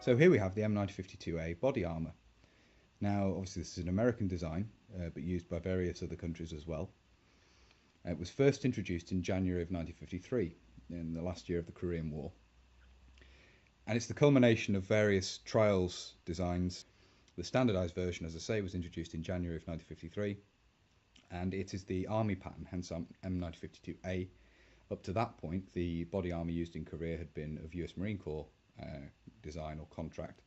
So here we have the M-1952A body armour. Now obviously this is an American design, but used by various other countries as well. It was first introduced in January of 1953, in the last year of the Korean War. And it's the culmination of various trials designs. The standardised version, as I say, was introduced in January of 1953, and it is the Army pattern, hence M-1952A. Up to that point, the body armour used in Korea had been of US Marine Corps design or contract.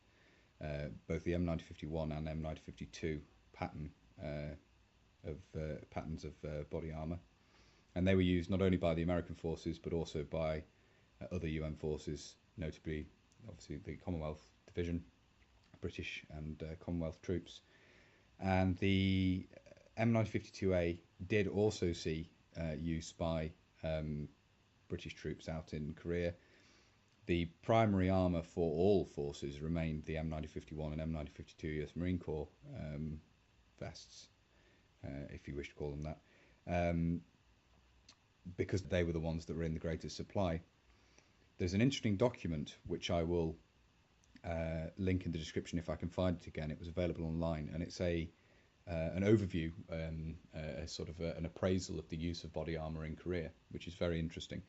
Both the M-1951 and M-1952 pattern patterns of body armour, and they were used not only by the American forces but also by other UN forces, notably obviously the Commonwealth Division, British and Commonwealth troops. And the M-1952A did also see use by British troops out in Korea. The primary armour for all forces remained the M-1951 and M-1952 US Marine Corps vests, if you wish to call them that, because they were the ones that were in the greatest supply. There's an interesting document which I will link in the description if I can find it again. It was available online, and it's an overview, a sort of an appraisal of the use of body armour in Korea, which is very interesting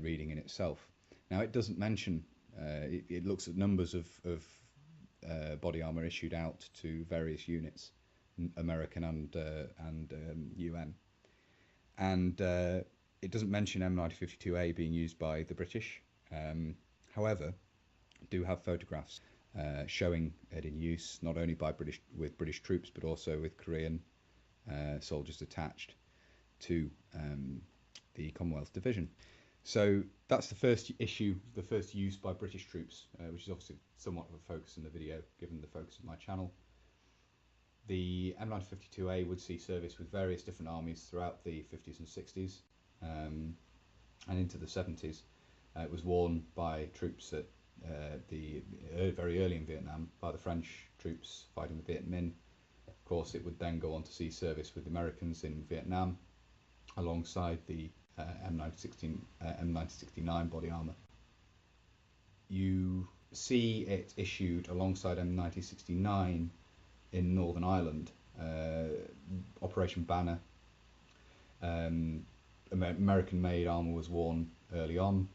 reading in itself. Now it doesn't mention, it looks at numbers of body armour issued out to various units, American and UN, and it doesn't mention M-1952A being used by the British. However, do have photographs showing it in use not only by British troops but also with Korean soldiers attached to the Commonwealth Division. So that's the first issue, the first use by British troops, which is obviously somewhat of a focus in the video given the focus of my channel. The M-1952A would see service with various different armies throughout the 50s and 60s and into the 70s. It was worn by troops at very early in Vietnam by the French troops fighting the Viet Minh. Of course, it would then go on to see service with the Americans in Vietnam alongside the M1969 body armour. You see it issued alongside M1969 in Northern Ireland. Operation Banner. American-made armour was worn early on.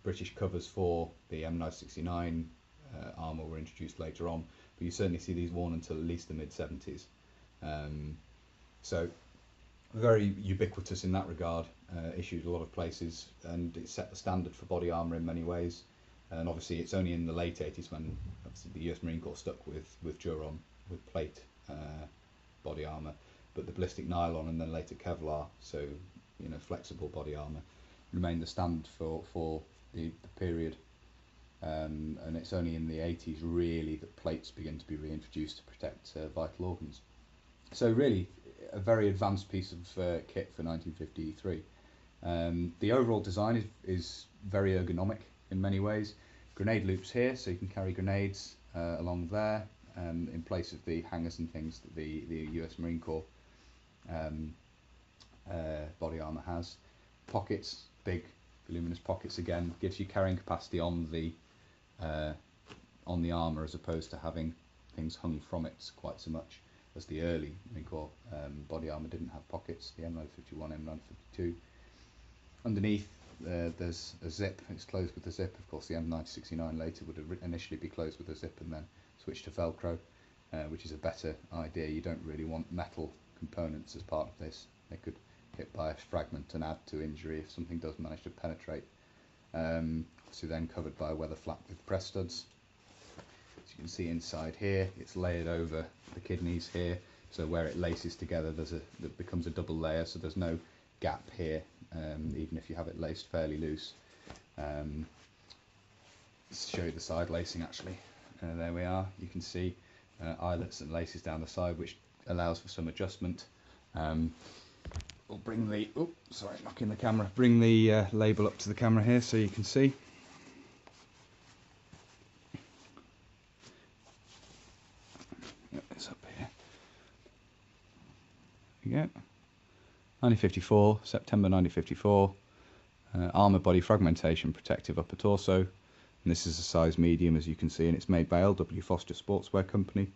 British covers for the M1969 armour were introduced later on, but you certainly see these worn until at least the mid-70s. So very ubiquitous in that regard, issued a lot of places, and it set the standard for body armour in many ways. And obviously it's only in the late 80s when obviously the US Marine Corps stuck with Duron, with plate body armour, but the ballistic nylon and then later Kevlar, so flexible body armour, remained the standard for the period. And it's only in the 80s really that plates begin to be reintroduced to protect vital organs. So really a very advanced piece of kit for 1953. The overall design is very ergonomic in many ways. Grenade loops here, so you can carry grenades along there in place of the hangers and things that the US Marine Corps body armour has. Pockets, big voluminous pockets, again gives you carrying capacity on the armour as opposed to having things hung from it quite so much as the early Marine Corps body armour didn't have pockets, the M1951, M1952. Underneath there's a zip, it's closed with a zip. Of course the M1969 later would initially be closed with a zip and then switch to Velcro, which is a better idea. You don't really want metal components as part of this. They could hit by a fragment and add to injury if something does manage to penetrate. So then covered by a weather flap with press studs. As you can see inside here, it's layered over the kidneys here, so where it laces together it becomes a double layer, so there's no gap here, even if you have it laced fairly loose. Let's show you the side lacing actually. There we are, you can see eyelets and laces down the side, which allows for some adjustment. We'll bring the, knocking the camera, bring the label up to the camera here so you can see. It's up here. There we go. 1954, September 1954. Armour body fragmentation, protective upper torso. And this is a size medium, as you can see, and it's made by L.W. Foster Sportswear Company.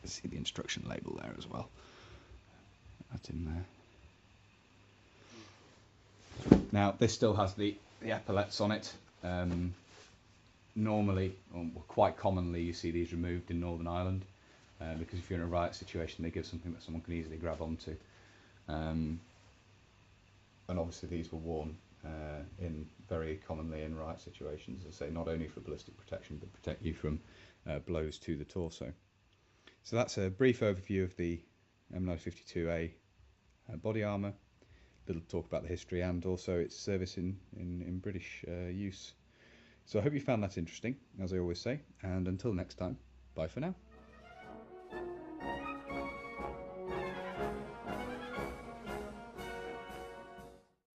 See the instruction label there as well. That's in there. Now this still has the epaulettes on it. Normally, or quite commonly, you see these removed in Northern Ireland because if you're in a riot situation, they give something that someone can easily grab onto. And obviously these were worn in very commonly in riot situations, as I say, not only for ballistic protection, but protect you from blows to the torso. So that's a brief overview of the M-1952A body armour, little talk about the history and also its service in British use. So I hope you found that interesting, as I always say, and until next time, bye for now.